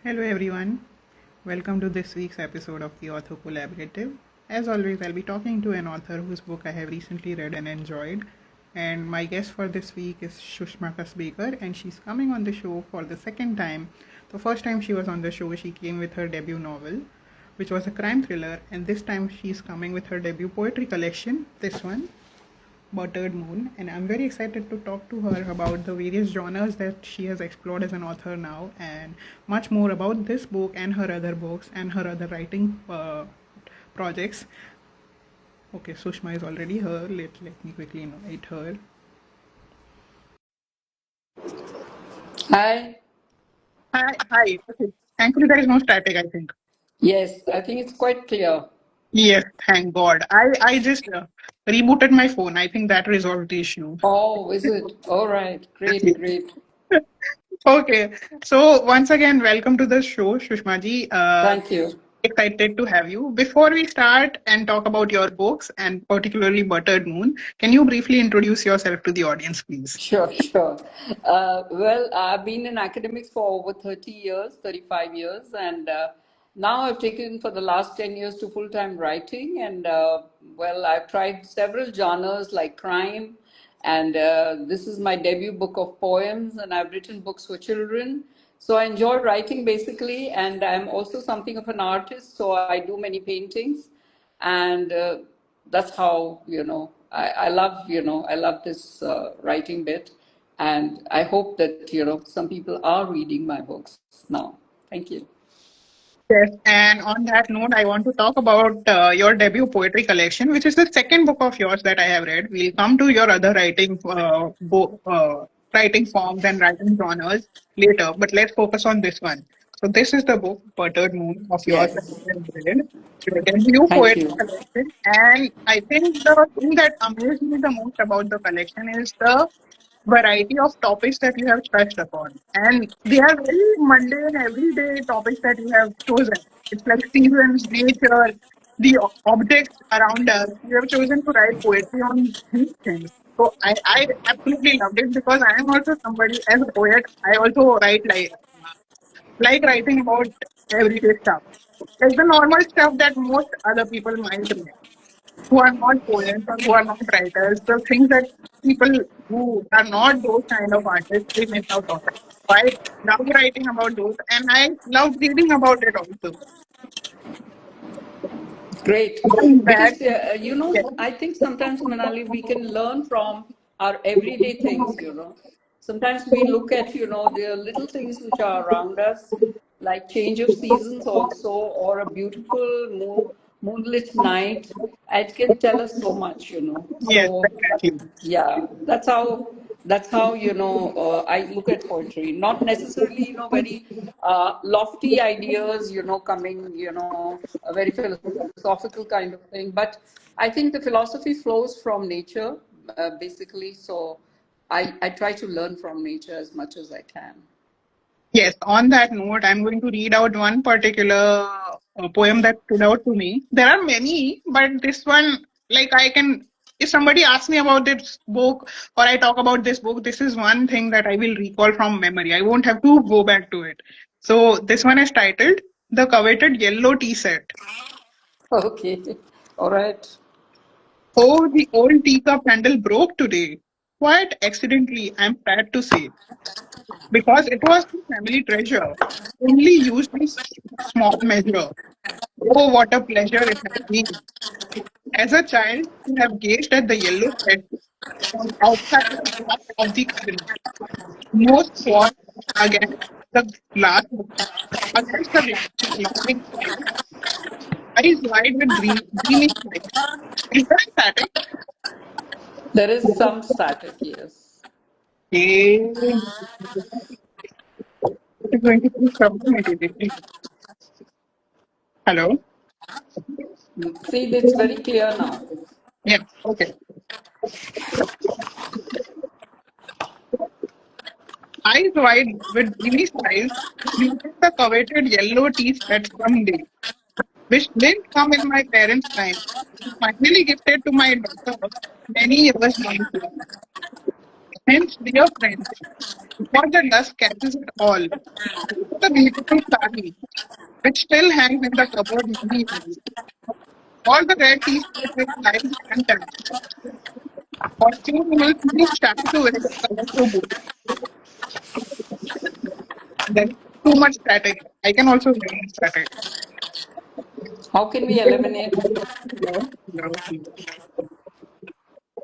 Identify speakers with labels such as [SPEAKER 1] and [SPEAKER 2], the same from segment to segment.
[SPEAKER 1] Hello everyone, welcome to this week's episode of the Author Collaborative. As always, I'll be talking to an author whose book I have recently read and enjoyed. And my guest for this week is Sushama Kasbekar, and she's coming on the show for the second time. The first time she was on the show, she came with her debut novel, which was a crime thriller, and this time she's coming with her debut poetry collection, this one, Buttered Moon, and I'm very excited to talk to her about the various genres that she has explored as an author now, and much more about this book and her other books and her other writing projects. Okay, Sushma is already here. Let me quickly invite her.
[SPEAKER 2] Hi.
[SPEAKER 1] Hi. Okay. Thankfully, there is no static, I think.
[SPEAKER 2] Yes, I think it's quite clear.
[SPEAKER 1] Yes, thank God. I just rebooted my phone. I think that resolved the issue.
[SPEAKER 2] Oh, is it? All right. Great, great.
[SPEAKER 1] Okay, so once again, welcome to the show, Shushma ji.
[SPEAKER 2] Thank you.
[SPEAKER 1] Excited to have you. Before we start and talk about your books and particularly Buttered Moon, can you briefly introduce yourself to the audience, please?
[SPEAKER 2] Sure, sure. Well, I've been in academics for over 30 years, 35 years, and now I've taken for the last 10 years to full-time writing. And well, I've tried several genres like crime, and this is my debut book of poems, and I've written books for children. So I enjoy writing basically, and I'm also something of an artist, so I do many paintings, and that's how I love I love this writing bit, and I hope that some people are reading my books now. Thank you.
[SPEAKER 1] Yes, and on that note, I want to talk about your debut poetry collection, which is the second book of yours that I have read. We'll come to your other writing forms and writing genres later, but let's focus on this one. So this is the book, Buttered Moon, of yours that
[SPEAKER 2] Yes.
[SPEAKER 1] I have read. Your debut
[SPEAKER 2] Thank
[SPEAKER 1] poetry
[SPEAKER 2] you.
[SPEAKER 1] collection, and I think the thing that amazed me the most about the collection is the variety of topics that you have touched upon. And they are very mundane, everyday topics that you have chosen. It's like seasons, nature, the objects around us. You have chosen to write poetry on these things. So I absolutely loved it because I am also somebody, as a poet, I also write like writing about everyday stuff. Like the normal stuff that most other people might write who are not poets or who are not writers, the things that people who are not those kind of artists, they miss out on. So I love writing about those and I love reading about it also.
[SPEAKER 2] Great.
[SPEAKER 1] Going back,
[SPEAKER 2] Because,
[SPEAKER 1] yes,
[SPEAKER 2] I think sometimes, Manali, we can learn from our everyday things, Sometimes we look at, the little things which are around us, like change of seasons also, or a beautiful moonlit night. It can tell us so much,
[SPEAKER 1] yes,
[SPEAKER 2] So
[SPEAKER 1] exactly.
[SPEAKER 2] yeah, that's how I look at poetry. Not necessarily very lofty ideas, coming, a very philosophical kind of thing. But I think the philosophy flows from nature, basically. So I try to learn from nature as much as I can.
[SPEAKER 1] Yes, on that note, I'm going to read out one particular poem that stood out to me. There are many, but this one, like I can, if somebody asks me about this book or I talk about this book, this is one thing that I will recall from memory. I won't have to go back to it. So this one is titled The Coveted Yellow Tea Set.
[SPEAKER 2] Okay, all right.
[SPEAKER 1] Oh, the old teacup handle broke today. Quite accidentally, I'm sad to say, because it was a family treasure, only used in small measure. Oh, what a pleasure it has been. As a child, to have gazed at the yellow thread from outside the glass of the cabinet, most sword against the glass, against the glass with laughing eyes, eyes wide with dreamy eyes. Is that static?
[SPEAKER 2] There is some static, yes.
[SPEAKER 1] Okay. It is going to be problematic. Hello?
[SPEAKER 2] See, it's very clear now.
[SPEAKER 1] Yeah, okay. Eyes wide with dreamy eyes, greeted the coveted yellow tea set someday, which didn't come in my parents' time, finally gifted to my daughter many years later. Hence, dear friends, Before the dust catches it all. The beautiful sari, which still hangs in the cupboard many years. Or the red t-shirt with lies untouched. Or soon you will feel shy to wear the colorful boot. Then too much static. I can also hear static.
[SPEAKER 2] How can we eliminate?
[SPEAKER 1] No, no.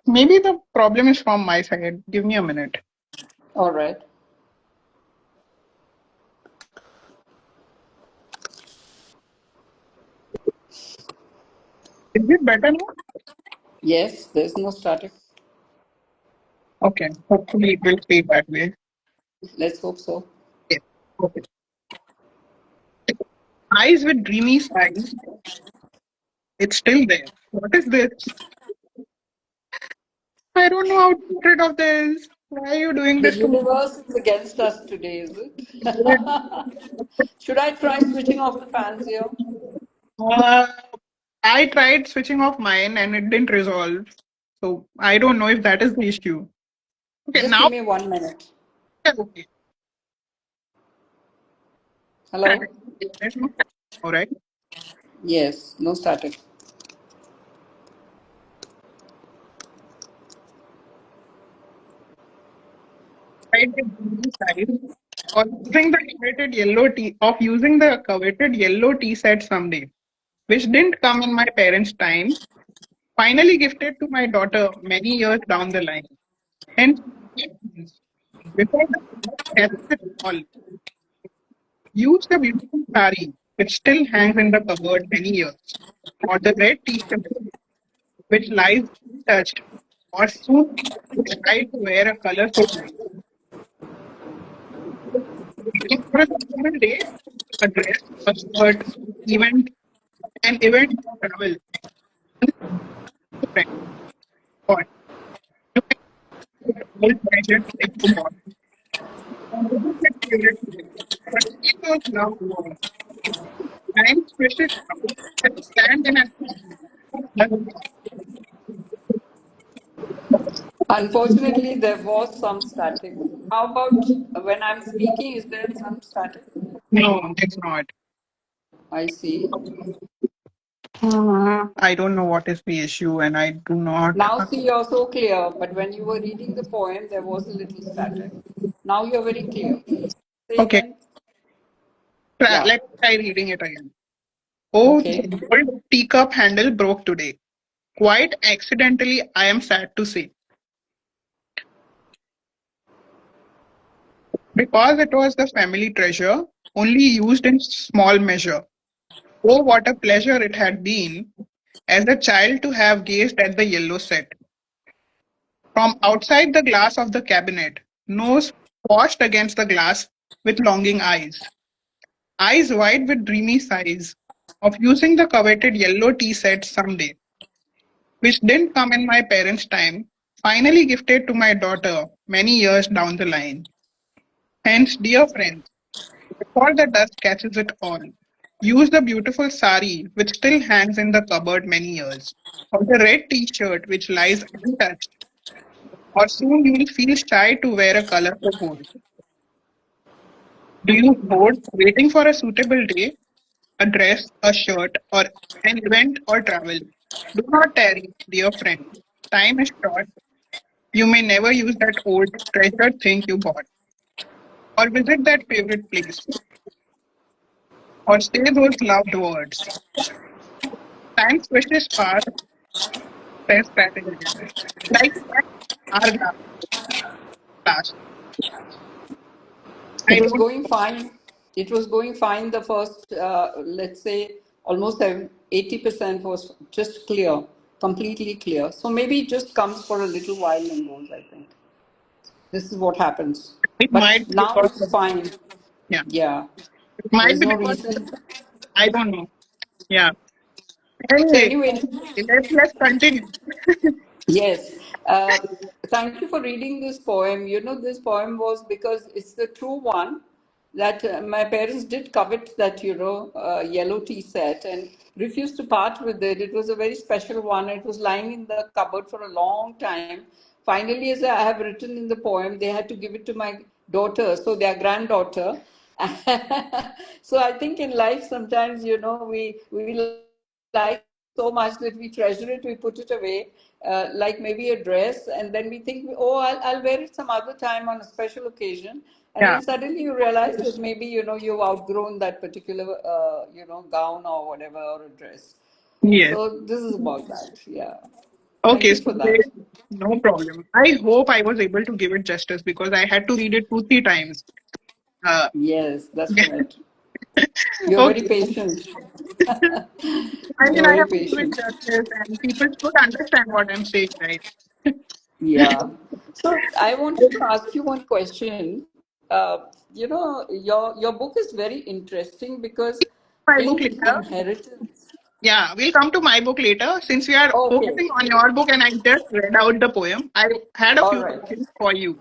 [SPEAKER 1] Maybe the problem is from my side. Give me a minute.
[SPEAKER 2] All right.
[SPEAKER 1] Is it better now?
[SPEAKER 2] Yes, there's no static.
[SPEAKER 1] Okay. Hopefully it will stay that way.
[SPEAKER 2] Let's hope so.
[SPEAKER 1] Yes. Okay. Eyes with dreamy eyes. It's still there. What is this? I don't know how to get rid of this. Why are you doing
[SPEAKER 2] The
[SPEAKER 1] this to me?
[SPEAKER 2] universe is against us today, is it? Should I try switching off the fans here?
[SPEAKER 1] Uh, I tried switching off mine and it didn't resolve. So I don't know if that is the issue. Okay,
[SPEAKER 2] Just
[SPEAKER 1] now
[SPEAKER 2] give me 1 minute.
[SPEAKER 1] okay.
[SPEAKER 2] Hello?
[SPEAKER 1] All right.
[SPEAKER 2] Yes, no static.
[SPEAKER 1] Tried with green size or using the coveted yellow tea set someday, which didn't come in my parents' time. Finally gifted to my daughter many years down the line. And before the catches it all, use the beautiful sari which still hangs in the cupboard many years, or the red t-shirt which lies untouched, or soon try to wear a colorful one. Looking for a special day, a dress, a shirt, event, an event or travel. Friend, or you can old treasure take to more. Visit that favorite place, but keep those loved ones. Time swishes out and stand in an
[SPEAKER 2] Unfortunately, there was some static. How about when I'm speaking? Is there some static?
[SPEAKER 1] no, it's not.
[SPEAKER 2] I see.
[SPEAKER 1] I don't know what is the issue, and I do not.
[SPEAKER 2] Now, see, you're so clear, but when you were reading the poem, there was a little static. Now you're very clear. Say
[SPEAKER 1] Okay,
[SPEAKER 2] again. Yeah.
[SPEAKER 1] let's try reading it again. Oh,
[SPEAKER 2] Okay.
[SPEAKER 1] the old teacup handle broke today. Quite accidentally, I am sad to say, because it was the family treasure, only used in small measure. Oh, what a pleasure it had been as a child to have gazed at the yellow set. From outside the glass of the cabinet, nose washed against the glass with longing eyes wide with dreamy sighs, of using the coveted yellow tea set someday, which didn't come in my parents' time, finally gifted to my daughter many years down the line. Hence, dear friends, before the dust catches it all, use the beautiful sari which still hangs in the cupboard many years, or the red t-shirt which lies untouched, or soon you will feel shy to wear a colorful coat. Do you hoard waiting for a suitable day, a dress, a shirt, or an event or travel? Do not tarry, dear friend. Time is short. You may never use that old treasured thing you bought, or visit that favorite place, or say those loved words. Time swishes past, says Patrick again. Like that hourglass. I
[SPEAKER 2] It was
[SPEAKER 1] don't.
[SPEAKER 2] going fine. It was going fine. The first, let's say, almost 80% was just clear, completely clear. So maybe it just comes for a little while and goes, I think. This is what happens.
[SPEAKER 1] It
[SPEAKER 2] But
[SPEAKER 1] might be
[SPEAKER 2] now
[SPEAKER 1] because
[SPEAKER 2] it's
[SPEAKER 1] of,
[SPEAKER 2] fine.
[SPEAKER 1] yeah.
[SPEAKER 2] Yeah.
[SPEAKER 1] It might
[SPEAKER 2] There's
[SPEAKER 1] be
[SPEAKER 2] no
[SPEAKER 1] because
[SPEAKER 2] reason.
[SPEAKER 1] I don't know. Yeah.
[SPEAKER 2] So
[SPEAKER 1] Anyway,
[SPEAKER 2] anyway,
[SPEAKER 1] let's continue.
[SPEAKER 2] yes. Thank you for reading this poem. You know, this poem was because it's the true one that my parents did covet that, yellow tea set and refused to part with it. It was a very special one. It was lying in the cupboard for a long time. Finally, as I have written in the poem, they had to give it to my daughter, so their granddaughter. So I think in life sometimes, we like something so much that we treasure it, we put it away, like maybe a dress, and then we think, oh, I'll wear it some other time on a special occasion, and then
[SPEAKER 1] Yeah.
[SPEAKER 2] suddenly you realize that maybe you've outgrown that particular gown or whatever, or a dress.
[SPEAKER 1] Yes.
[SPEAKER 2] So this is about that. Yeah. Thank
[SPEAKER 1] Okay,
[SPEAKER 2] you
[SPEAKER 1] so
[SPEAKER 2] for that.
[SPEAKER 1] no problem. I hope I was able to give it justice because I had to read it two, three times. Uh,
[SPEAKER 2] Yes, that's
[SPEAKER 1] yeah.
[SPEAKER 2] right. You're very
[SPEAKER 1] Okay.
[SPEAKER 2] patient.
[SPEAKER 1] I mean,
[SPEAKER 2] You're
[SPEAKER 1] I
[SPEAKER 2] very
[SPEAKER 1] have to give it
[SPEAKER 2] patient.
[SPEAKER 1] justice, and people should understand what I'm saying, right?
[SPEAKER 2] Yeah. So I wanted to ask you one question. Your book is very interesting because
[SPEAKER 1] My
[SPEAKER 2] in
[SPEAKER 1] book later.
[SPEAKER 2] inheritance.
[SPEAKER 1] Yeah, we'll come to my book later. Since we are
[SPEAKER 2] Okay.
[SPEAKER 1] focusing on your book and I just read out the poem, I had a
[SPEAKER 2] All
[SPEAKER 1] few
[SPEAKER 2] right.
[SPEAKER 1] questions for you.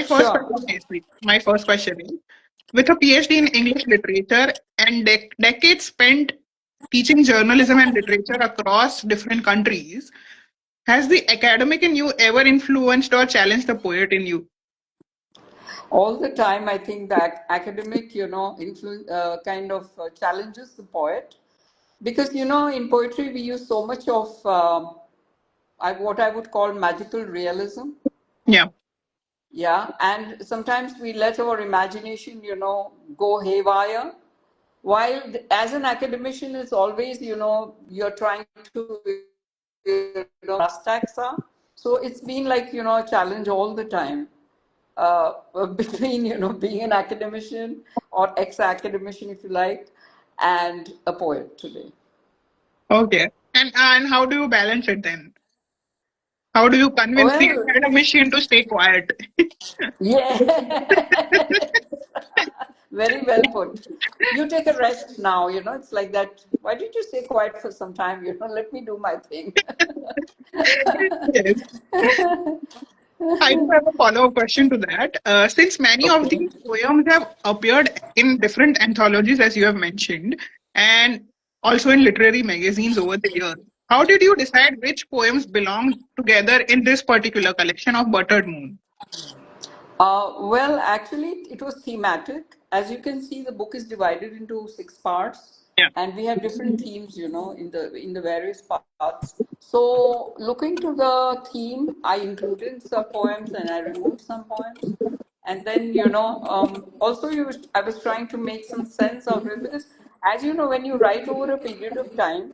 [SPEAKER 2] Sure.
[SPEAKER 1] My first question is, with a PhD in English literature and decades spent teaching journalism and literature across different countries, has the academic in you ever influenced or challenged the poet in you?
[SPEAKER 2] All the time, I think that academic, influence kind of challenges the poet, because in poetry we use so much of what I would call magical realism.
[SPEAKER 1] Yeah.
[SPEAKER 2] Yeah, and sometimes we let our imagination, go haywire. While as an academician, it's always, you're trying to, taxa. So it's been like, a challenge all the time, between, being an academician or ex-academician, if you like, and a poet today.
[SPEAKER 1] Okay. And how do you balance it then? How do you convince the
[SPEAKER 2] Well,
[SPEAKER 1] academician to stay quiet?
[SPEAKER 2] yeah. Very well put. You take a rest now, it's like that. Why did you stay quiet for some time? Let me do my thing.
[SPEAKER 1] Yes. I do have a follow-up question to that. Since many of
[SPEAKER 2] Okay.
[SPEAKER 1] these poems have appeared in different anthologies, as you have mentioned, and also in literary magazines over the years, how did you decide which poems belong together in this particular collection of Buttered Moon?
[SPEAKER 2] Well, actually, it was thematic. As you can see, the book is divided into six parts,
[SPEAKER 1] Yeah.
[SPEAKER 2] and we have different themes, in the various parts. So, looking to the theme, I included some poems and I removed some poems. And then, also I was trying to make some sense out of it, because, as you know, when you write over a period of time,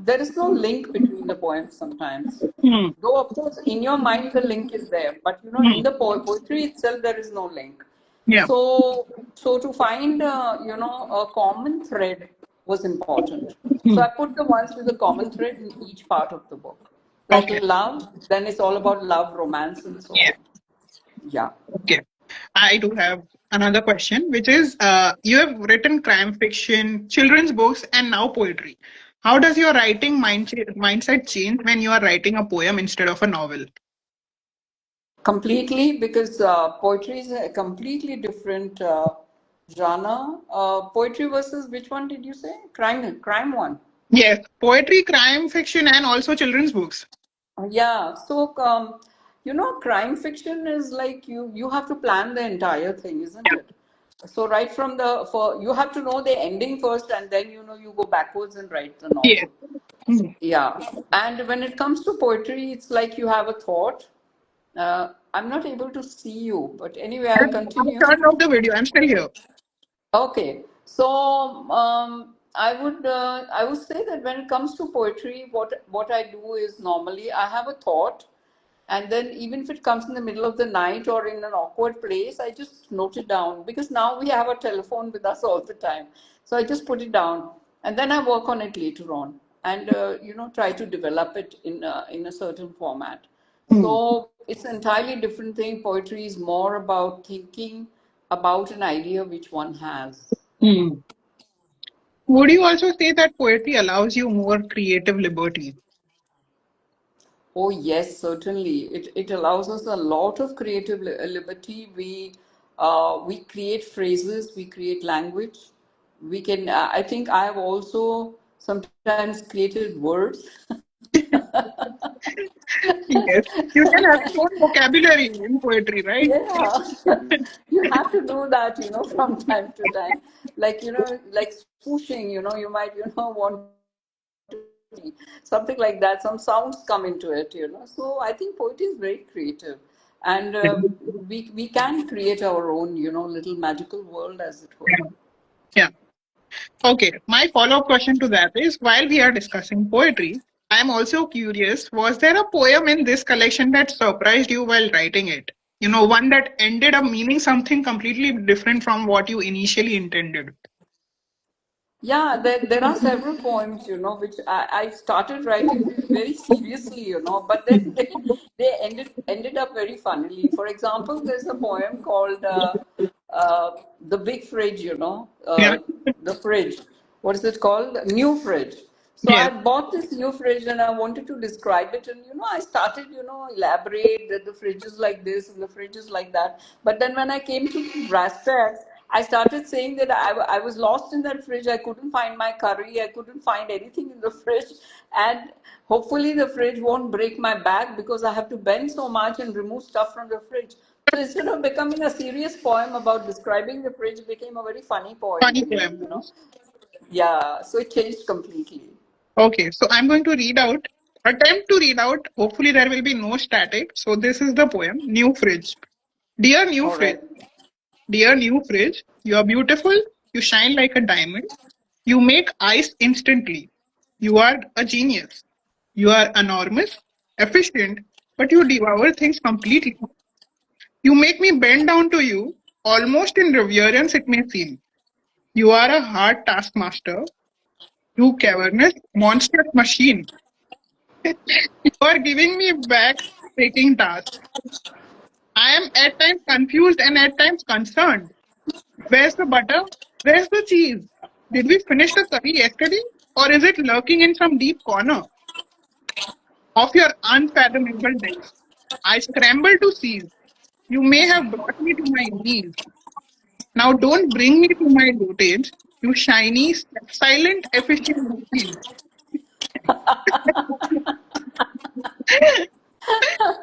[SPEAKER 2] there is no link between the poems sometimes.
[SPEAKER 1] Hmm.
[SPEAKER 2] Though, of course, in your mind the link is there, but in
[SPEAKER 1] Hmm.
[SPEAKER 2] the poetry itself there is no link.
[SPEAKER 1] Yeah.
[SPEAKER 2] So to find a common thread was important. So
[SPEAKER 1] Hmm.
[SPEAKER 2] I put the ones with a common thread in each part of the book, like
[SPEAKER 1] Okay.
[SPEAKER 2] love. Then it's all about love, romance, and so
[SPEAKER 1] Yeah.
[SPEAKER 2] on. Yeah.
[SPEAKER 1] Okay. I do have another question, which is you have written crime fiction, children's books, and now poetry. How does your writing mindset change when you are writing a poem instead of a novel?
[SPEAKER 2] Completely, because poetry is a completely different genre. Poetry versus which one did you say? Crime one.
[SPEAKER 1] Yes, poetry, crime fiction, and also children's books.
[SPEAKER 2] Yeah, so crime fiction is like you have to plan the entire thing, isn't it? So right from the for you have to know the ending first, and then you go backwards and write the
[SPEAKER 1] Yes.
[SPEAKER 2] novel.
[SPEAKER 1] Hmm.
[SPEAKER 2] Yeah, and when it comes to poetry, it's like you have a thought. I'm not able to see you, but anyway, I'll
[SPEAKER 1] I've
[SPEAKER 2] continue.
[SPEAKER 1] turned off the video. I'm still here.
[SPEAKER 2] Okay, so I would say that when it comes to poetry, what I do is normally I have a thought, and then even if it comes in the middle of the night or in an awkward place, I just note it down, because now we have a telephone with us all the time. So I just put it down, and then I work on it later on, and try to develop it in a certain format.
[SPEAKER 1] Hmm.
[SPEAKER 2] So it's an entirely different thing. Poetry is more about thinking about an idea which one has.
[SPEAKER 1] Hmm. Would you also say that poetry allows you more creative liberty?
[SPEAKER 2] Oh, yes, certainly. It allows us a lot of creative liberty. We create phrases, we create language. We can. I think I have also sometimes created words.
[SPEAKER 1] Yes. You can have your own vocabulary in poetry, right?
[SPEAKER 2] Yeah, you have to do that, from time to time. Like, like swooshing, you might, want to see something like that. Some sounds come into it. So I think poetry is very creative. And we can create our own, little magical world, as it were.
[SPEAKER 1] Yeah. Okay. My follow-up question to that is, while we are discussing poetry, I am also curious, was there a poem in this collection that surprised you while writing it? One that ended up meaning something completely different from what you initially intended.
[SPEAKER 2] Yeah, there are several poems, which I started writing very seriously, but then they ended up very funnily. For example, there's a poem called The Big Fridge,
[SPEAKER 1] Yeah.
[SPEAKER 2] the fridge. What is it called? New fridge. So I
[SPEAKER 1] Yes.
[SPEAKER 2] bought this new fridge and I wanted to describe it, and I started, elaborate that the fridge is like this and the fridge is like that. But then when I came to brass tacks, I started saying that I was lost in that fridge. I couldn't find my curry. I couldn't find anything in the fridge. And hopefully, the fridge won't break my back because I have to bend so much and remove stuff from the fridge. So instead of becoming a serious poem about describing the fridge, it became a very funny poem
[SPEAKER 1] Funny
[SPEAKER 2] only,
[SPEAKER 1] poem.
[SPEAKER 2] Yeah, so it changed completely.
[SPEAKER 1] Okay, so I'm going to attempt to read out. Hopefully, there will be no static. So, this is the poem New Fridge. Dear New
[SPEAKER 2] All
[SPEAKER 1] Fridge,
[SPEAKER 2] right.
[SPEAKER 1] dear New Fridge, you are beautiful. You shine like a diamond. You make ice instantly. You are a genius. You are enormous, efficient, but you devour things completely. You make me bend down to you, almost in reverence it may seem. You are a hard taskmaster, you cavernous, monstrous machine. You are giving me back taking tasks. I am at times confused and at times concerned. Where's the butter? Where's the cheese? Did we finish the curry yesterday? Or is it lurking in some deep corner of your unfathomable depths? I scramble to seize. You may have brought me to my knees. Now don't bring me to my dotage, you shiny, silent, efficient machine.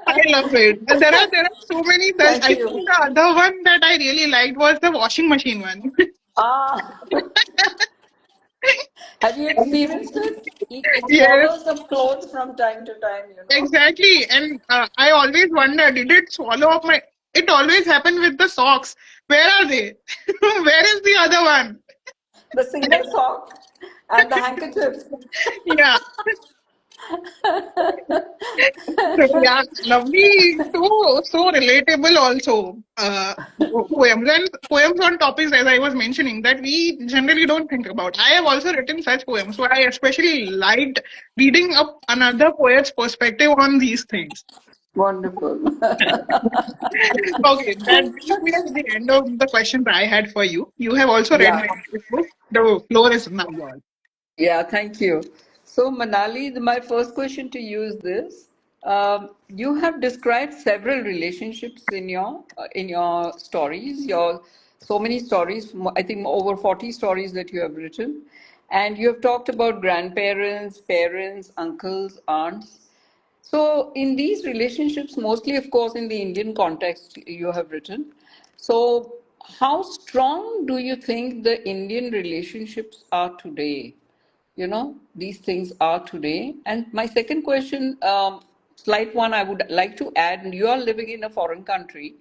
[SPEAKER 1] I love it. There are so many that
[SPEAKER 2] Thank
[SPEAKER 1] I think
[SPEAKER 2] you.
[SPEAKER 1] the other one that I really liked was the washing machine one.
[SPEAKER 2] Ah, have you experienced it? It
[SPEAKER 1] Yes,
[SPEAKER 2] swallows the clothes from time to time.
[SPEAKER 1] exactly. And I always wonder, did it swallow up my? It always happened with the socks. Where are they? Where is the other one?
[SPEAKER 2] The single sock and the handkerchief.
[SPEAKER 1] Yeah. So yeah, lovely. So relatable also. Poems on topics as I was mentioning that we generally don't think about. I have also written such poems, so I especially liked reading up another poet's perspective on these things.
[SPEAKER 2] Wonderful.
[SPEAKER 1] Okay, that brings me to the end of the questions I had for you. You have also read
[SPEAKER 2] Yeah.
[SPEAKER 1] my book. The floor is now yours.
[SPEAKER 2] Yeah, thank you. So, Manali, my first question to you is this. You have described several relationships in your stories, your so many stories, I think over 40 stories that you have written. And you have talked about grandparents, parents, uncles, aunts. So, in these relationships, mostly, of course, in the Indian context, you have written. So, how strong do you think the Indian relationships are today? These things are today. And my second question, slight one, I would like to add, and you are living in a foreign country.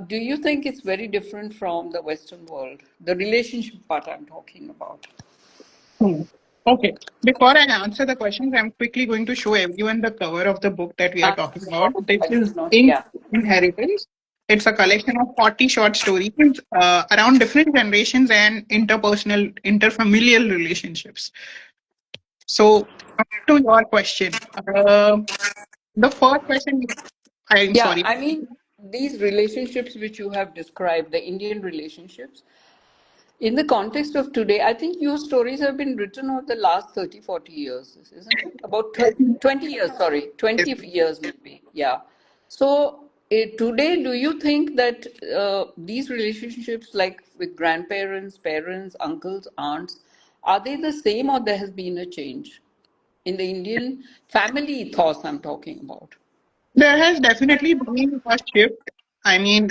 [SPEAKER 2] Do you think it's very different from the Western world? The relationship part I'm talking about.
[SPEAKER 1] Hmm. Okay. Before I answer the questions, I'm quickly going to show everyone the cover of the book that we are
[SPEAKER 2] I'm
[SPEAKER 1] talking about.
[SPEAKER 2] sorry,
[SPEAKER 1] This
[SPEAKER 2] I
[SPEAKER 1] is
[SPEAKER 2] did not.
[SPEAKER 1] Ink
[SPEAKER 2] Yeah.
[SPEAKER 1] Inheritance. It's a collection of 40 short stories around different generations and interfamilial relationships. So, to your question, the first question, I'm
[SPEAKER 2] Yeah,
[SPEAKER 1] sorry.
[SPEAKER 2] I mean, these relationships which you have described, the Indian relationships, in the context of today, I think your stories have been written over the last 30, 40 years, isn't it? About 20 years, sorry, 20 years maybe. Yeah. So, today, do you think that these relationships, like with grandparents, parents, uncles, aunts, are they the same or there has been a change? in the Indian family ethos I'm talking about.
[SPEAKER 1] There has definitely been a shift. I mean,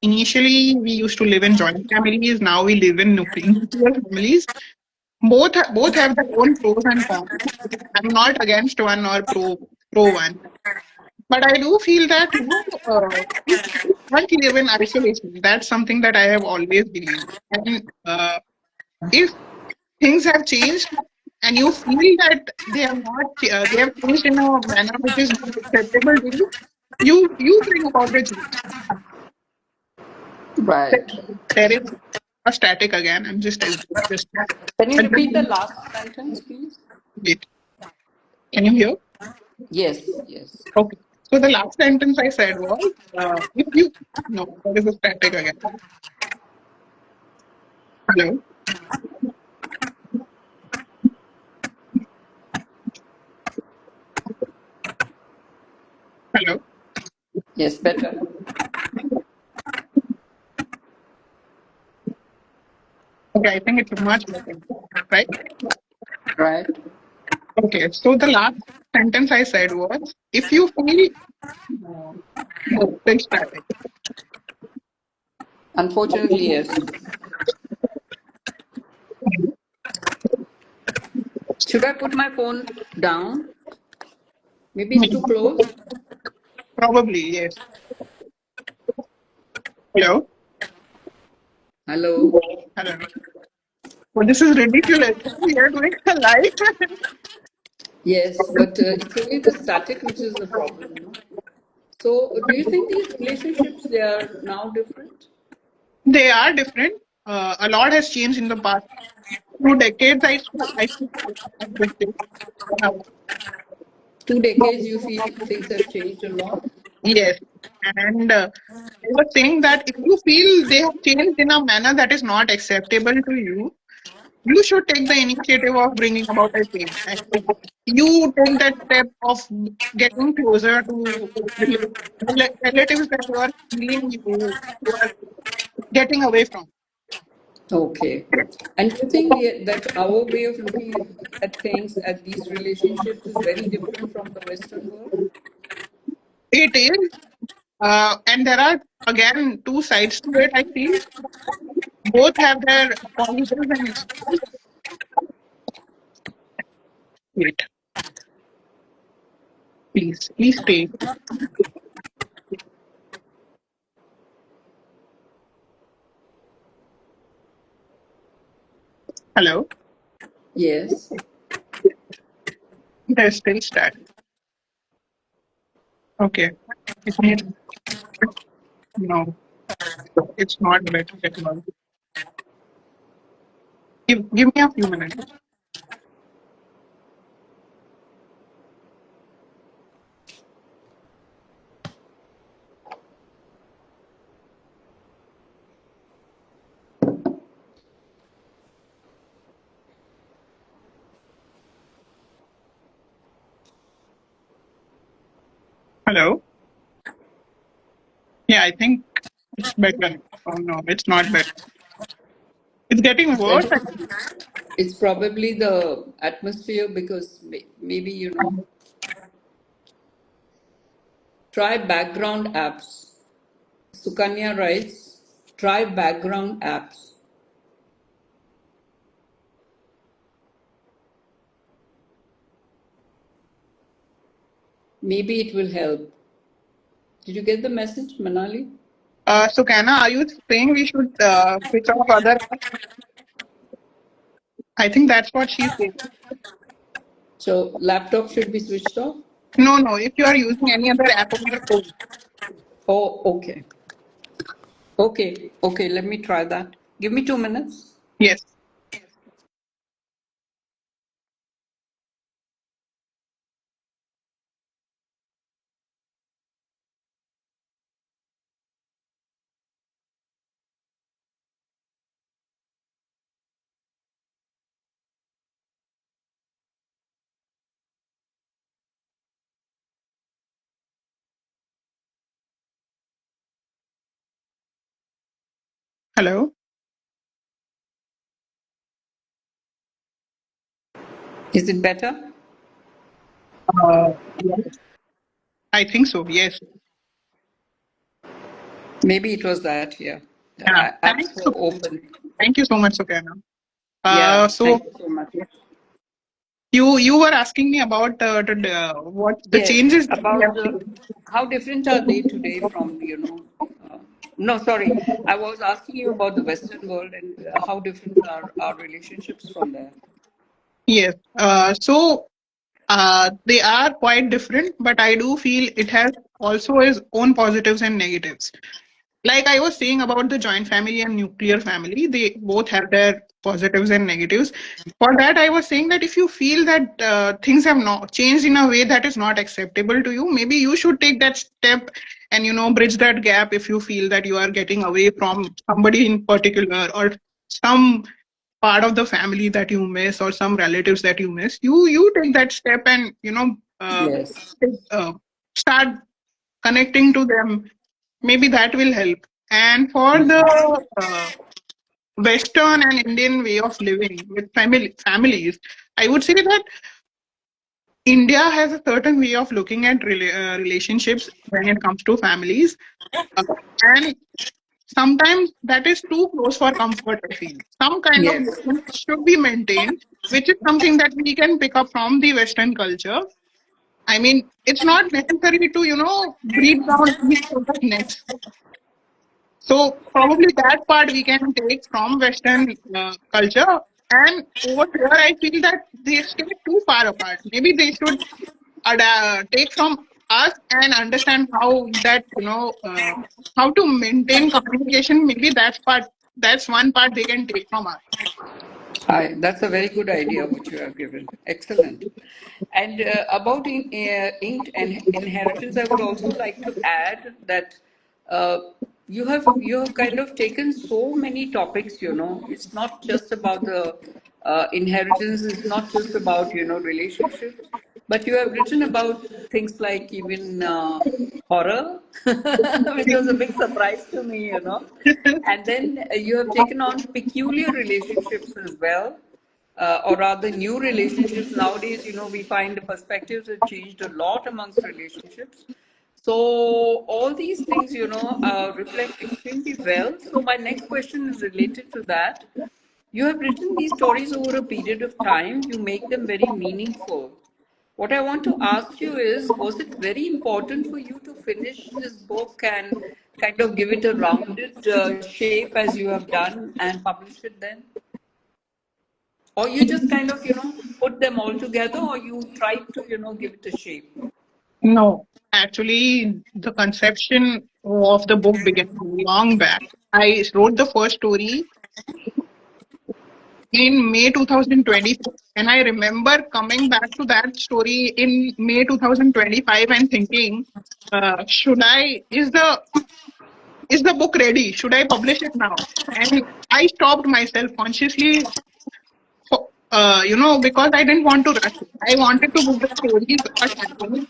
[SPEAKER 1] initially we used to live in joint families. Now we live in nuclear families. Both have their own pros and cons. I'm not against one or pro one, but I do feel that you can't live in isolation. That's something that I have always believed. And if things have changed and you feel that they have not they have changed in a manner which is not acceptable to you, you bring about the change.
[SPEAKER 2] Right.
[SPEAKER 1] There is a static again. I'm just
[SPEAKER 2] Can you repeat the
[SPEAKER 1] adjusting
[SPEAKER 2] last sentence, please?
[SPEAKER 1] it. Can you hear?
[SPEAKER 2] Yes, yes.
[SPEAKER 1] Okay. So the last sentence I said was, if you no, there is a static again. Hello, hello.
[SPEAKER 2] Yes, better.
[SPEAKER 1] Okay, I think it's much better, right?
[SPEAKER 2] Right.
[SPEAKER 1] Okay. So the last sentence I said was, if you feel no, still static.
[SPEAKER 2] Unfortunately, yes. Should I put my phone down? Maybe it's too close.
[SPEAKER 1] Probably yes. Hello,
[SPEAKER 2] Hello.
[SPEAKER 1] hello. Well, this is ridiculous. We are doing a live.
[SPEAKER 2] Yes, but it's only the static which is the problem, no? So, do you think these relationships they are now different?
[SPEAKER 1] They are different. A lot has changed in the past 2 decades. I would say. Uh,
[SPEAKER 2] 2 decades, you feel things have changed a lot?
[SPEAKER 1] yes, and I was saying that if you feel they have changed in a manner that is not acceptable to you, you should take the initiative of bringing about a change. And you take that step of getting closer to relatives that you are feeling you are getting away from.
[SPEAKER 2] Okay. And do you think that our way of looking at things, at these relationships, is very different from the Western world?
[SPEAKER 1] It is, and there are again two sides to it. I feel both have their positives and negatives. Wait, please stay. Hello,
[SPEAKER 2] Yes.
[SPEAKER 1] there's still static. Okay, it needs no. It's not better at all. Give me a few minutes. Hello. Yeah, I think it's better. Oh no, it's not better. It's getting worse.
[SPEAKER 2] Then it's probably the atmosphere because maybe, try background apps. Sukanya writes, try background apps. Maybe it will help. Did you get the message, Manali?
[SPEAKER 1] So, Kana, are you saying we should switch off other apps? I think that's what she's saying.
[SPEAKER 2] So, laptop should be switched off?
[SPEAKER 1] No, no. If you are using any other app on your phone,
[SPEAKER 2] Oh, okay. Okay, okay, let me try that. Give me 2 minutes.
[SPEAKER 1] yes. Hello.
[SPEAKER 2] Is it better?
[SPEAKER 1] Yes, I think so. Yes.
[SPEAKER 2] Maybe it was that, yeah. The
[SPEAKER 1] Yeah.
[SPEAKER 2] apps
[SPEAKER 1] Thanks.
[SPEAKER 2] were open.
[SPEAKER 1] Thank you so much, Sukarna.
[SPEAKER 2] Yeah,
[SPEAKER 1] So
[SPEAKER 2] thank you so much.
[SPEAKER 1] you were asking me about what the
[SPEAKER 2] Yes,
[SPEAKER 1] changes that we
[SPEAKER 2] about
[SPEAKER 1] have
[SPEAKER 2] the
[SPEAKER 1] seen.
[SPEAKER 2] how different are they today from, no, sorry, I was asking you about the Western world and how different are our relationships from there.
[SPEAKER 1] Yes. They are quite different, but I do feel it has also its own positives and negatives. Like I was saying about the joint family and nuclear family, they both have their positives and negatives. For that, I was saying that if you feel that things have not changed in a way that is not acceptable to you, maybe you should take that step and bridge that gap if you feel that you are getting away from somebody in particular or some part of the family that you miss or some relatives that you miss. You take that step and
[SPEAKER 2] Yes.
[SPEAKER 1] uh, start connecting to them. Maybe that will help. And for the Western and Indian way of living with families, I would say that India has a certain way of looking at relationships when it comes to families. Uh, and sometimes that is too close for comfort, I feel. Some kind of
[SPEAKER 2] Yes.
[SPEAKER 1] distance should be maintained, which is something that we can pick up from the Western culture. I mean, it's not necessary to, breathe down each other's necks. So probably that part we can take from Western culture. And over here, I feel that they stay too far apart. Maybe they should take from us and understand how to maintain communication. Maybe that's one part they can take from us.
[SPEAKER 2] Hi, that's a very good idea which you have given. Excellent. And about inked and inheritance, I would also like to add that uh, you have kind of taken so many topics. It's not just about the inheritance. It's not just about relationships, but you have written about things like even horror, which was a big surprise to me. And then you have taken on peculiar relationships as well, or rather new relationships. Nowadays, we find the perspectives have changed a lot amongst relationships. So all these things, reflect extremely well. So my next question is related to that. You have written these stories over a period of time. You make them very meaningful. What I want to ask you is, was it very important for you to finish this book and kind of give it a rounded shape as you have done and publish it then? Or you just kind of, put them all together, or you tried to, give it a shape?
[SPEAKER 1] No, actually, the conception of the book began long back. I wrote the first story in May 2024. And I remember coming back to that story in May 2025 and thinking, is the book ready? Should I publish it now? And I stopped myself consciously, because I didn't want to rush it. I wanted to book the stories at a time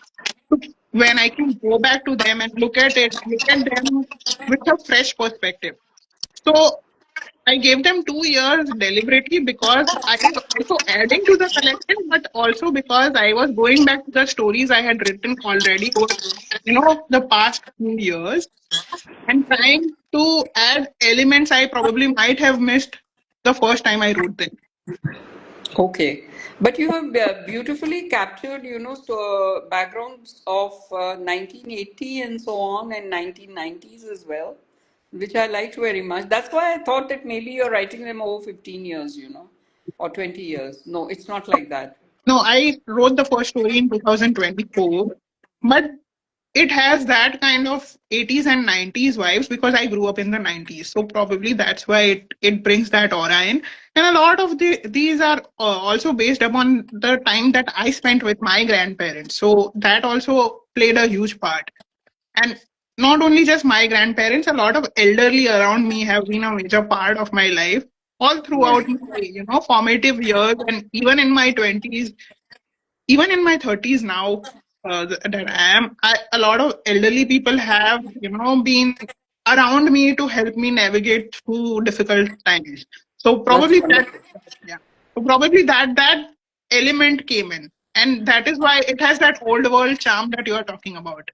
[SPEAKER 1] when I can go back to them and look at them with a fresh perspective. So I gave them 2 years deliberately because I was also adding to the collection, but also because I was going back to the stories I had written already over, the past few years and trying to add elements I probably might have missed the first time I wrote them.
[SPEAKER 2] Okay, but you have beautifully captured, so backgrounds of 1980 and so on, and 1990s as well, which I liked very much. That's why I thought that maybe you're writing them over 15 years, or 20 years. No, it's not like that.
[SPEAKER 1] No, I wrote the first story in 2024, but it has that kind of 80s and 90s vibes because I grew up in the 90s. So probably that's why it brings that aura in. And a lot of these are also based upon the time that I spent with my grandparents. So that also played a huge part. And not only just my grandparents, a lot of elderly around me have been a major part of my life all throughout
[SPEAKER 2] Yes,
[SPEAKER 1] my formative years and even in my 20s, even in my 30s now, that a lot of elderly people have been around me to help me navigate through difficult times. So
[SPEAKER 2] that's
[SPEAKER 1] probably that
[SPEAKER 2] wonderful.
[SPEAKER 1] yeah so probably that element came in. And that is why it has that old world charm that you are talking about.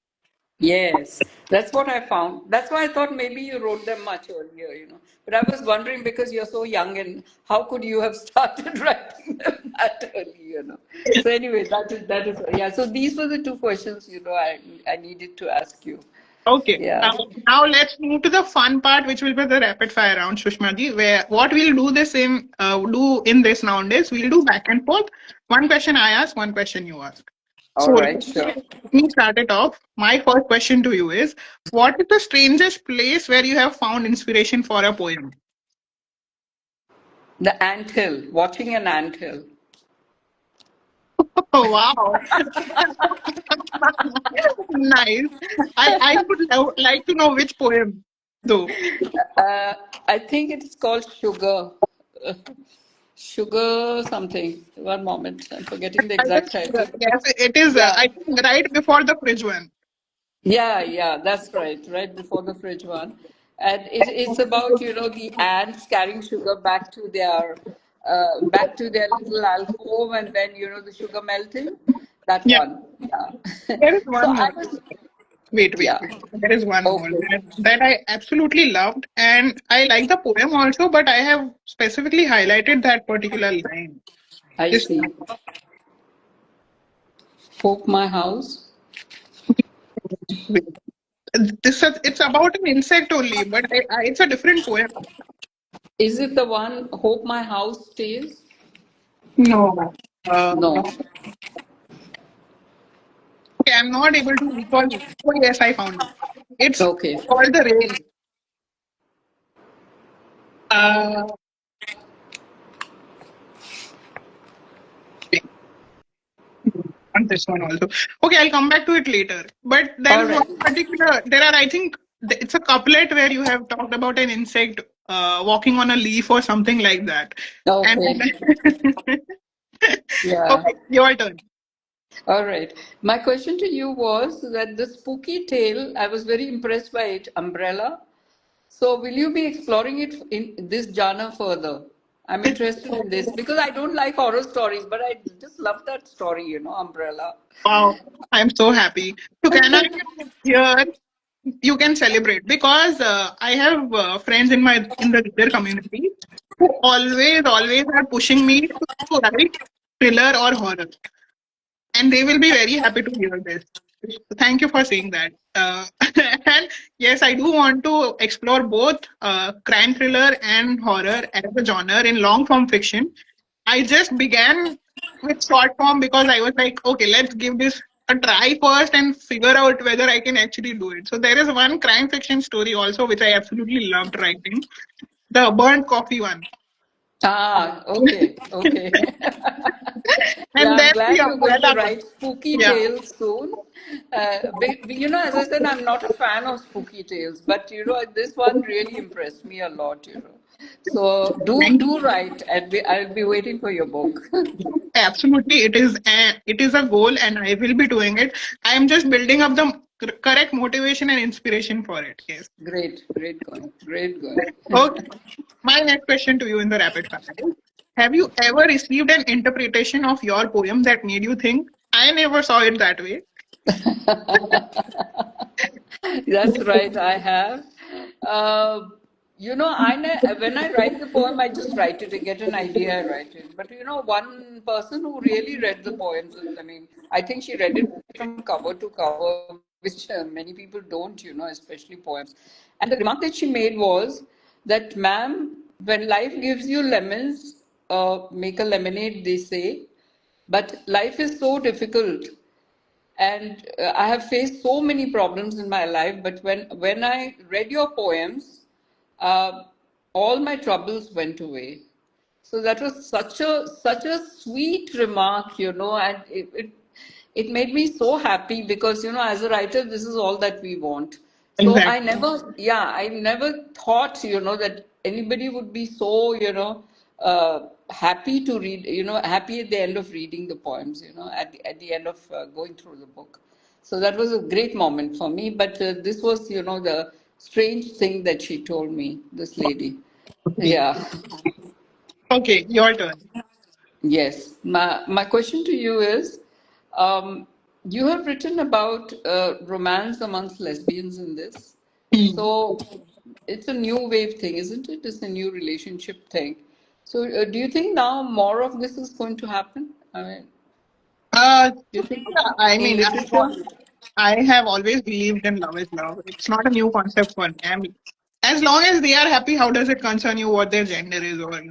[SPEAKER 2] Yes, that's what I found. That's why I thought maybe you wrote them much earlier, you know. But I was wondering because you're so young and how could you have started writing them that early, you know. So anyway, that is yeah. So these were the two questions, you know, I needed to ask you.
[SPEAKER 1] Okay.
[SPEAKER 2] Yeah.
[SPEAKER 1] Now let's move to the fun part, which will be the rapid fire round, Sushma ji. Where what we'll do in this round is we'll do back and forth. One question I ask, one question you ask. So
[SPEAKER 2] All
[SPEAKER 1] let
[SPEAKER 2] right, sure.
[SPEAKER 1] me start it off. My first question to you is: what is the strangest place where you have found inspiration for a poem?
[SPEAKER 2] The anthill, watching an anthill.
[SPEAKER 1] Oh wow, nice. I would like to know which poem, though.
[SPEAKER 2] Uh, I think it's called Sugar. Uh, Sugar something. One moment. I'm forgetting the
[SPEAKER 1] I
[SPEAKER 2] exact
[SPEAKER 1] guess,
[SPEAKER 2] title.
[SPEAKER 1] yes, it is.
[SPEAKER 2] Yeah.
[SPEAKER 1] I think right before the fridge one.
[SPEAKER 2] Yeah, yeah, that's right. Right before the fridge one. And it's about, you know, the ants carrying sugar back to their little alcove and then, you know, the sugar melting. That
[SPEAKER 1] Yeah,
[SPEAKER 2] one. Yeah.
[SPEAKER 1] there is
[SPEAKER 2] So
[SPEAKER 1] one
[SPEAKER 2] I
[SPEAKER 1] more.
[SPEAKER 2] was,
[SPEAKER 1] Wait.
[SPEAKER 2] yeah.
[SPEAKER 1] There is one more
[SPEAKER 2] Okay.
[SPEAKER 1] that I absolutely loved, and I like the poem also, but I have specifically highlighted that particular line.
[SPEAKER 2] I
[SPEAKER 1] Just
[SPEAKER 2] see. Poke my house.
[SPEAKER 1] wait. It's about an insect only, but it's a different poem.
[SPEAKER 2] Is it the one Hope My House Stays?
[SPEAKER 1] No.
[SPEAKER 2] No.
[SPEAKER 1] Okay, I'm not able to recall. Oh yes, I found it. It's
[SPEAKER 2] Okay.
[SPEAKER 1] called the rain. Uh, on this one also. Okay, I'll come back to it later. But there
[SPEAKER 2] All
[SPEAKER 1] is one
[SPEAKER 2] right.
[SPEAKER 1] particular. There are, I think, it's a couplet where you have talked about an insect walking on a leaf or something like that. And
[SPEAKER 2] Okay. Yeah.
[SPEAKER 1] okay, your turn.
[SPEAKER 2] All right. My question to you was that the spooky tale, I was very impressed by it, Umbrella. So, will you be exploring it in this genre further? I'm interested in this because I don't like horror stories, but I just love that story, you know, Umbrella.
[SPEAKER 1] Wow, I'm so happy. So can I here you can celebrate because I have friends in the reader community who always are pushing me to write thriller or horror, and they will be very happy to hear this. Thank you for saying that. And yes, I do want to explore both crime thriller and horror as a genre in long form fiction. I just began with short form because I was like, okay, let's give this a try first and figure out whether I can actually do it. So there is one crime fiction story also which I absolutely loved writing, the burnt coffee one.
[SPEAKER 2] Ah, okay, okay. Yeah,
[SPEAKER 1] And
[SPEAKER 2] I'm
[SPEAKER 1] then the
[SPEAKER 2] glad you're going to
[SPEAKER 1] umbrella one.
[SPEAKER 2] write spooky
[SPEAKER 1] Yeah,
[SPEAKER 2] tales soon. You know, as I said, I'm not a fan of spooky tales, but you know, this one really impressed me a lot. You know, so
[SPEAKER 1] thank
[SPEAKER 2] do write, and I'll be waiting for your book.
[SPEAKER 1] absolutely, it is a goal, and I will be doing it. I am just building up the correct motivation and inspiration for it. Yes.
[SPEAKER 2] Great, great going, great going.
[SPEAKER 1] Okay. My next question to you in the rapid fire is: have you ever received an interpretation of your poem that made you think, "I never saw it that way"?
[SPEAKER 2] That's right, I have. Uh, you know, when I write the poem, I just write it to get an idea, I write it. But you know, one person who really read the poems, I mean, I think she read it from cover to cover, which many people don't, you know, especially poems. And the remark that she made was that, ma'am, when life gives you lemons, make a lemonade, they say, but life is so difficult and I have faced so many problems in my life. But when I read your poems, uh, all my troubles went away. So that was such a sweet remark, you know, and it made me so happy because you know, as a writer, this is all that we want. So
[SPEAKER 1] Exactly.
[SPEAKER 2] I never thought, you know, that anybody would be so, you know, happy to read, you know, happy at the end of reading the poems, you know, at the end of going through the book. So that was a great moment for me. But this was, you know, the strange thing that she told me, this lady. Yeah.
[SPEAKER 1] Okay, your turn.
[SPEAKER 2] Yes. My question to you is, Um, you have written about romance amongst lesbians in this. So it's a new wave thing, isn't it? It's a new relationship thing. So do you think now more of this is going to happen? I mean,
[SPEAKER 1] Uh,
[SPEAKER 2] do you think
[SPEAKER 1] yeah, I
[SPEAKER 2] in
[SPEAKER 1] mean,
[SPEAKER 2] literature?
[SPEAKER 1] I have always believed in love is love. It's not a new concept for me. I mean, as long as they are happy, how does it concern you what their gender is or,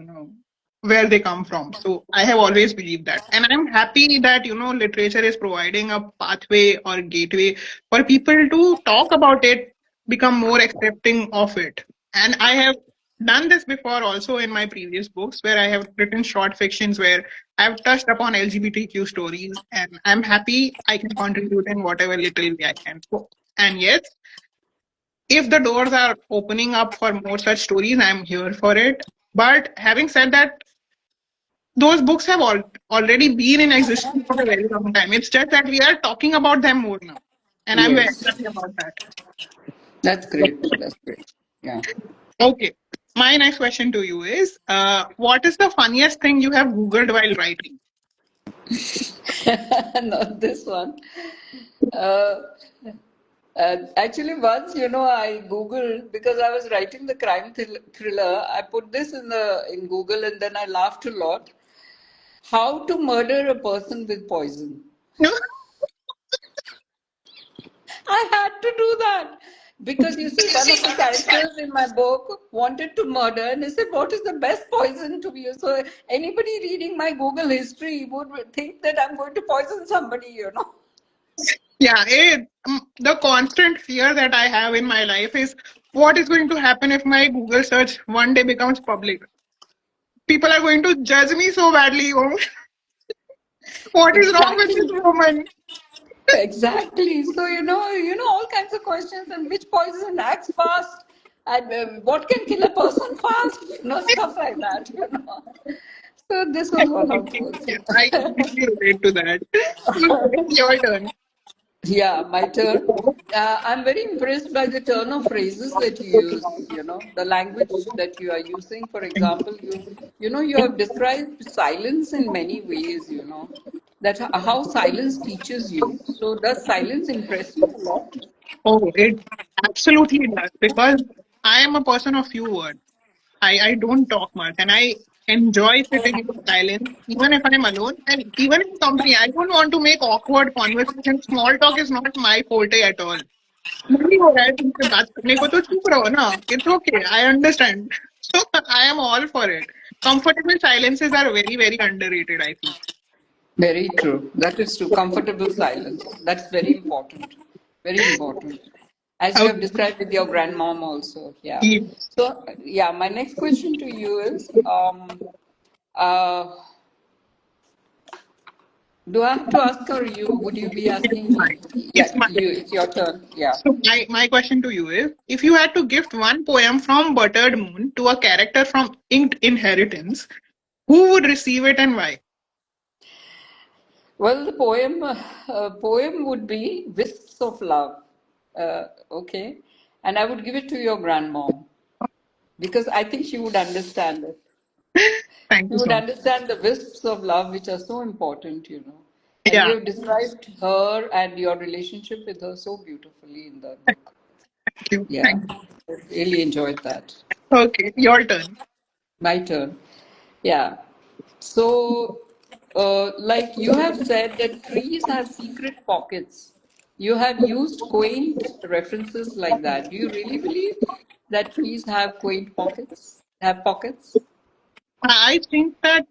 [SPEAKER 1] where they come from? So I have always believed that. And I'm happy that, literature is providing a pathway or gateway for people to talk about it, become more accepting of it. And I have done this before also in my previous books where I have written short fictions where I've touched upon LGBTQ stories, and I'm happy I can contribute in whatever little way I can. And yes, if the doors are opening up for more such stories, I'm here for it. But having said that, those books have already been in existence for a very long time. It's just that we are talking about them more now. And I'm very
[SPEAKER 2] Yes,
[SPEAKER 1] happy about that.
[SPEAKER 2] that's great. That's great. Yeah.
[SPEAKER 1] Okay. My next question to you is what is the funniest thing you have Googled while writing?
[SPEAKER 2] Not this one. Uh, actually, once I googled because I was writing the crime thriller. I put this in Google, and then I laughed a lot. How to murder a person with poison. I had to do that because you see, one of the characters in my book wanted to murder, and he said, "What is the best poison to use?" So anybody reading my Google history would think that I'm going to poison somebody.
[SPEAKER 1] Yeah, the constant fear that I have in my life is what is going to happen if my Google search one day becomes public? People are going to judge me so badly. Oh, what is wrong with this
[SPEAKER 2] Exactly.
[SPEAKER 1] woman?
[SPEAKER 2] Exactly. So all kinds of questions and which poison acts fast and what can kill a person fast, stuff like that. So this was one of those.
[SPEAKER 1] Yeah, I completely relate to that. Okay, your turn.
[SPEAKER 2] Yeah, my turn. I'm very impressed by the turn of phrases that you use, the language that you are using. For example, you have described silence in many ways. That how silence teaches you. So does silence impress you a lot?
[SPEAKER 1] Oh, it absolutely does because I am a person of few words. I don't talk much and I enjoy sitting in silence even if I'm alone and even in company. I don't want to make awkward conversation. Small talk is not my forte at all. नहीं हो रहा है तुमसे बात करने को तो चुप रहो ना. It's okay. I understand. So I am all for it. Comfortable silences are very, very underrated, I feel.
[SPEAKER 2] Very true. That is true. Comfortable silence. That's very important. Very important. As you have
[SPEAKER 1] Okay.
[SPEAKER 2] described with your grandmom also. Yeah.
[SPEAKER 1] Yes.
[SPEAKER 2] So, yeah, my next question to you is uh, do I have to ask or you? Would you be
[SPEAKER 1] It's
[SPEAKER 2] asking me?
[SPEAKER 1] mine. It's
[SPEAKER 2] Yeah,
[SPEAKER 1] mine.
[SPEAKER 2] you. It's your turn. Yeah.
[SPEAKER 1] So my question to you is, if you had to gift one poem from Buttered Moon to a character from Inked Inheritance, who would receive it and why?
[SPEAKER 2] Well, the poem would be "Wisps of Love." Okay, and I would give it to your grandmom because I think she would understand it.
[SPEAKER 1] Thank
[SPEAKER 2] You
[SPEAKER 1] you so
[SPEAKER 2] would
[SPEAKER 1] much.
[SPEAKER 2] understand the wisps of love, which are so important. And
[SPEAKER 1] Yeah,
[SPEAKER 2] you have described her and your relationship with her so beautifully in the book.
[SPEAKER 1] thank you.
[SPEAKER 2] Yeah,
[SPEAKER 1] Thank you.
[SPEAKER 2] I really enjoyed that.
[SPEAKER 1] Okay, your turn.
[SPEAKER 2] My turn. Yeah. So, like you have said that trees have secret pockets. You have used quaint references like that. Do you really believe that trees have quaint pockets? Have pockets?
[SPEAKER 1] I think that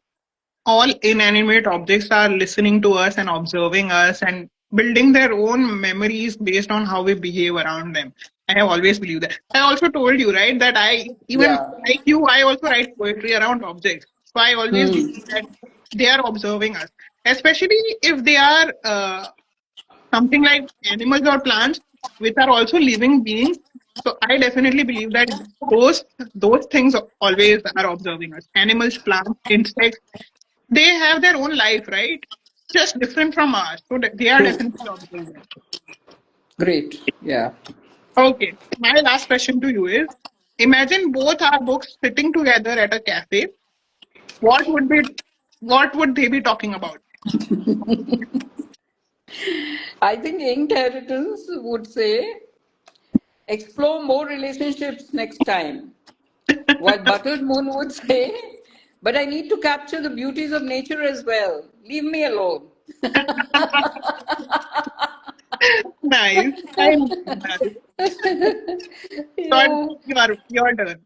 [SPEAKER 1] all inanimate objects are listening to us and observing us and building their own memories based on how we behave around them. I have always believed that. I also told you, right, that I, even
[SPEAKER 2] Yeah.
[SPEAKER 1] like you, I also write poetry around objects. So I always believe
[SPEAKER 2] Hmm.
[SPEAKER 1] that they are observing us, especially if they are something like animals or plants, which are also living beings. So I definitely believe that those those things always are observing us. Animals, plants, insects, they have their own life, right? Just different from ours. So they are
[SPEAKER 2] True.
[SPEAKER 1] definitely observing.
[SPEAKER 2] Great. Yeah.
[SPEAKER 1] Okay. My last question to you is imagine both our books sitting together at a cafe. What would be what would they be talking about?
[SPEAKER 2] I think inheritance would say explore more relationships next time. While Buttered Moon would say, but I need to capture the beauties of nature as well. Leave me alone.
[SPEAKER 1] Nice. I like that. So
[SPEAKER 2] Yeah.
[SPEAKER 1] your turn.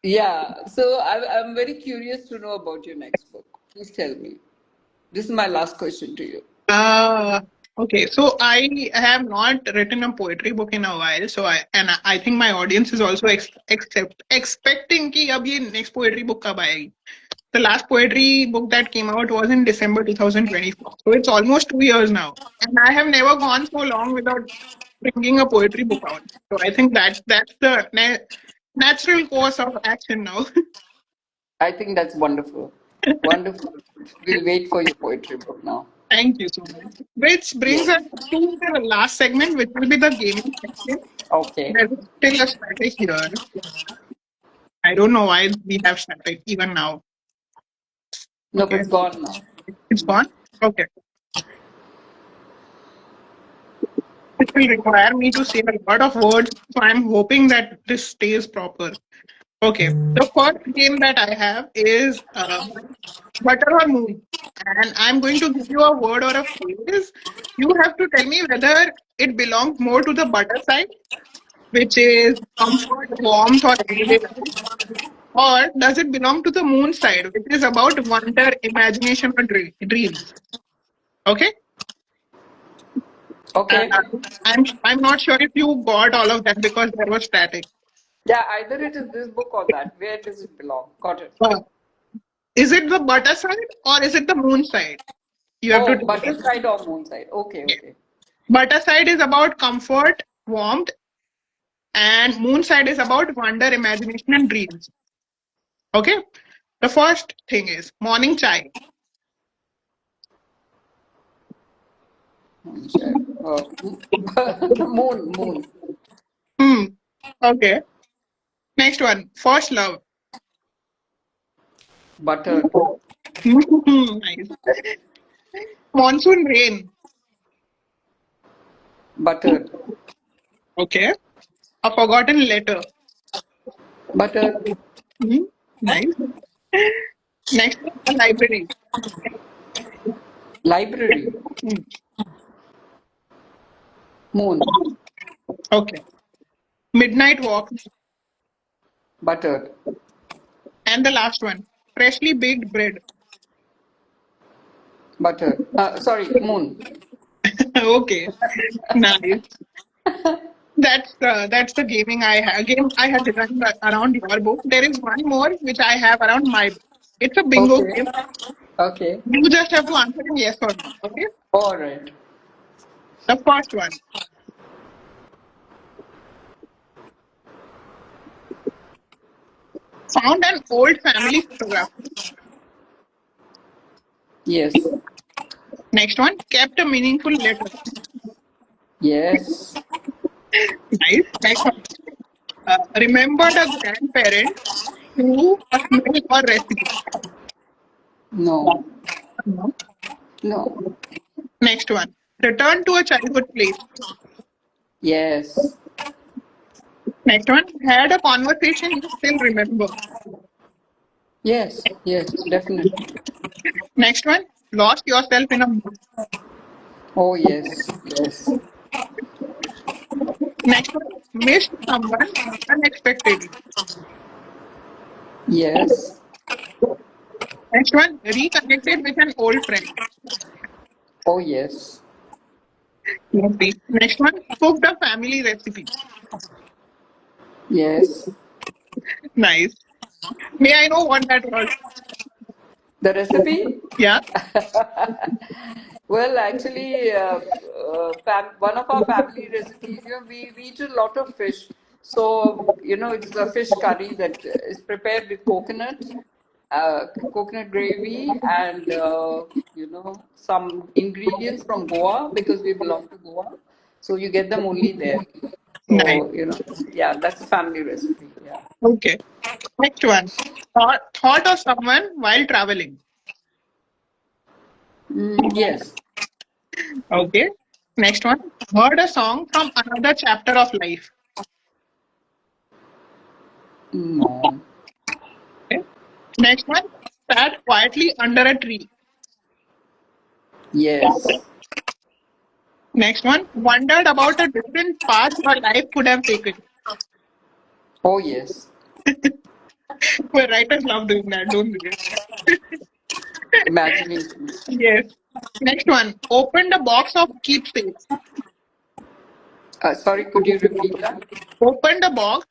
[SPEAKER 2] Yeah. So I'm very curious to know about your next book. Please tell me. This is my last question to you.
[SPEAKER 1] Uh, okay. So I have not written a poetry book in a while. So I think my audience is also expecting कि अब ये next poetry book कब आएगी. The last poetry book that came out was in December 2024. So it's almost 2 years now. And I have never gone so long without bringing a poetry book out. So I think that's the natural course of action now.
[SPEAKER 2] I think that's wonderful. Wonderful. We'll wait for your poetry book now.
[SPEAKER 1] Thank you so much. Which brings
[SPEAKER 2] Yes.
[SPEAKER 1] us to the last segment, which will be the gaming section.
[SPEAKER 2] Okay.
[SPEAKER 1] There is still a static here. I don't know why we have static even now.
[SPEAKER 2] Nope,
[SPEAKER 1] Okay.
[SPEAKER 2] it's gone now.
[SPEAKER 1] It's gone? Okay. It will require me to say a lot of words, so I'm hoping that this stays proper. Okay. The first game that I have is butter or moon. And I'm going to give you a word or a phrase. You have to tell me whether it belongs more to the butter side, which is comfort, warmth, or everyday life, or does it belong to the moon side, which is about wonder, imagination, or dreams? Okay. Uh,
[SPEAKER 2] Okay.
[SPEAKER 1] I'm not sure if you got all of that because there was static.
[SPEAKER 2] Yeah, either it is this book or that. Where does it belong? Got it.
[SPEAKER 1] Uh, is it the butter side or is it the moon side? You have to
[SPEAKER 2] Oh,
[SPEAKER 1] tell me.
[SPEAKER 2] butter side or moon side. Okay,
[SPEAKER 1] Yeah.
[SPEAKER 2] okay.
[SPEAKER 1] Butter side is about comfort, warmth, and moon side is about wonder, imagination, and dreams. Okay. The first thing is morning chai.
[SPEAKER 2] Moon side. Moon, moon.
[SPEAKER 1] Hmm. Okay. Next one. First love.
[SPEAKER 2] Buttered.
[SPEAKER 1] Nice. Monsoon rain.
[SPEAKER 2] Buttered.
[SPEAKER 1] Okay. A forgotten letter.
[SPEAKER 2] Buttered.
[SPEAKER 1] Hmm. Nice. Next, a library.
[SPEAKER 2] Library.
[SPEAKER 1] Hmm.
[SPEAKER 2] Moon.
[SPEAKER 1] Okay. Midnight walk.
[SPEAKER 2] Buttered.
[SPEAKER 1] And the last one, freshly baked bread.
[SPEAKER 2] Buttered. Sorry, moon.
[SPEAKER 1] Okay. Nice. That's the game I had designed around your book. There is one more which I have around my book. It's a bingo
[SPEAKER 2] Okay.
[SPEAKER 1] game.
[SPEAKER 2] Okay.
[SPEAKER 1] You just have to answer in yes or no. Okay.
[SPEAKER 2] All right.
[SPEAKER 1] The first one. Found an old family photograph.
[SPEAKER 2] Yes.
[SPEAKER 1] Next one. Kept a meaningful letter.
[SPEAKER 2] Yes.
[SPEAKER 1] Nice. Next one. Remembered a grandparent through a smell or recipe.
[SPEAKER 2] No.
[SPEAKER 1] No.
[SPEAKER 2] No.
[SPEAKER 1] Next one. Return to a childhood place.
[SPEAKER 2] Yes.
[SPEAKER 1] Next one. Had a conversation you still remember.
[SPEAKER 2] Yes. Yes. Definitely.
[SPEAKER 1] Next one. Lost yourself in a book.
[SPEAKER 2] Oh, yes. Yes.
[SPEAKER 1] Next one. Missed someone unexpectedly.
[SPEAKER 2] Yes.
[SPEAKER 1] Next one. Reconnected with an old friend.
[SPEAKER 2] Oh, yes.
[SPEAKER 1] Lovely. Next one. Cooked a family recipe.
[SPEAKER 2] Yes.
[SPEAKER 1] Nice. May I know what that was?
[SPEAKER 2] The recipe?
[SPEAKER 1] Yeah.
[SPEAKER 2] Well, actually, one of our family recipes, we eat a lot of fish. So, it's a fish curry that is prepared with coconut gravy, and, some ingredients from Goa because we belong to Goa. So, you get them only there.
[SPEAKER 1] Nice.
[SPEAKER 2] So, yeah, that's a family recipe. Yeah.
[SPEAKER 1] Okay. Next one. Thought of someone while traveling.
[SPEAKER 2] Yes.
[SPEAKER 1] Okay. Next one, heard a song from another chapter of life.
[SPEAKER 2] No.
[SPEAKER 1] Okay. Next one, sat quietly under a tree.
[SPEAKER 2] Yes.
[SPEAKER 1] Next one, wondered about a different path your life could have taken.
[SPEAKER 2] Oh, yes.
[SPEAKER 1] Well, writers love doing that, don't they?
[SPEAKER 2] Imagining things.
[SPEAKER 1] Yes. Next one, opened a box of keepsakes.
[SPEAKER 2] Sorry, could you repeat that?
[SPEAKER 1] Opened a box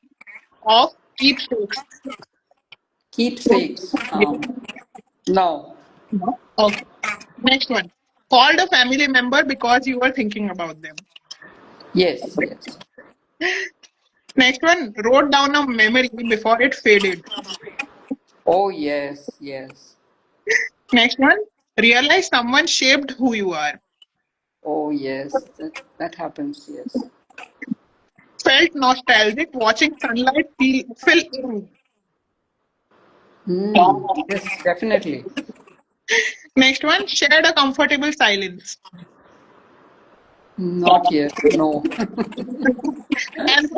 [SPEAKER 1] of keepsakes.
[SPEAKER 2] Keepsakes.
[SPEAKER 1] Yes.
[SPEAKER 2] No.
[SPEAKER 1] No. Okay. Next one, called a family member because you were thinking about them.
[SPEAKER 2] Yes, yes.
[SPEAKER 1] Next one, wrote down a memory before it faded.
[SPEAKER 2] Oh, yes, yes.
[SPEAKER 1] Next one, realize someone shaped who you are.
[SPEAKER 2] Oh, yes. That happens, yes.
[SPEAKER 1] Felt nostalgic watching sunlight fill a room.
[SPEAKER 2] Yes, definitely.
[SPEAKER 1] Next one, shared a comfortable silence.
[SPEAKER 2] Not yet. No.
[SPEAKER 1] And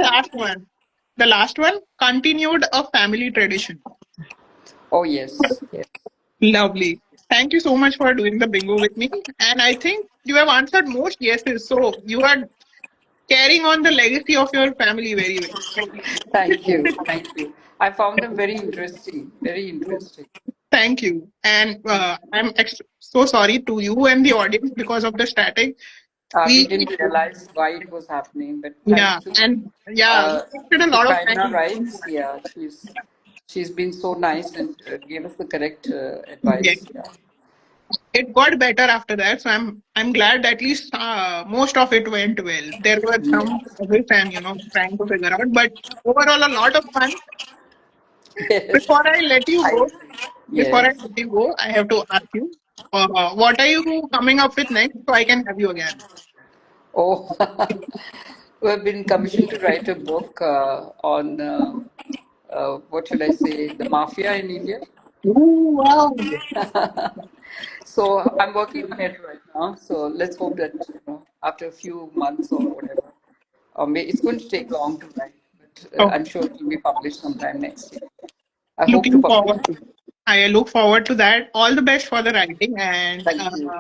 [SPEAKER 1] the last one, continued a family tradition.
[SPEAKER 2] Oh, yes, yes.
[SPEAKER 1] Lovely. Thank you so much for doing the bingo with me. And I think you have answered most yeses. So you are carrying on the legacy of your family very well.
[SPEAKER 2] Thank you. Thank you. I found them very interesting. Very interesting.
[SPEAKER 1] Thank you. And I'm so sorry to you and the audience because of the static.
[SPEAKER 2] We
[SPEAKER 1] We,
[SPEAKER 2] didn't realize why it was happening, but
[SPEAKER 1] yeah,
[SPEAKER 2] thanks to
[SPEAKER 1] and yeah, we
[SPEAKER 2] uh,
[SPEAKER 1] wasted a lot of
[SPEAKER 2] Sukaina
[SPEAKER 1] time.
[SPEAKER 2] Rights, yeah, she's been so nice and gave us the correct
[SPEAKER 1] Yeah.
[SPEAKER 2] advice. Yeah.
[SPEAKER 1] It got better after that, so I'm glad at least most of it went well. There were some
[SPEAKER 2] Yes.
[SPEAKER 1] puzzles and trying to figure out, but overall a lot of fun.
[SPEAKER 2] Yes.
[SPEAKER 1] Before I let you
[SPEAKER 2] I
[SPEAKER 1] go,
[SPEAKER 2] agree.
[SPEAKER 1] before I
[SPEAKER 2] Yes.
[SPEAKER 1] let you go, I have to ask you, what are you coming up with next so I can have you again?
[SPEAKER 2] Oh, we've been commissioned to write a book on what should I say, the mafia in India.
[SPEAKER 1] Ooh, wow.
[SPEAKER 2] So I'm working on it right now. So let's hope that after a few months or whatever, it's going to take long to write, but I'm
[SPEAKER 1] Okay.
[SPEAKER 2] sure it will be published sometime next year. I hope to
[SPEAKER 1] Looking
[SPEAKER 2] publish
[SPEAKER 1] forward
[SPEAKER 2] it.
[SPEAKER 1] to it. I look forward to that. All the best for the writing and
[SPEAKER 2] Thank you.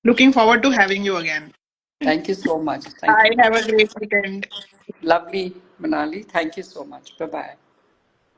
[SPEAKER 1] looking forward to having you again.
[SPEAKER 2] Thank you so much. Thank
[SPEAKER 1] I
[SPEAKER 2] you.
[SPEAKER 1] have a great weekend.
[SPEAKER 2] Lovely, Manali. Thank you so much. Bye bye.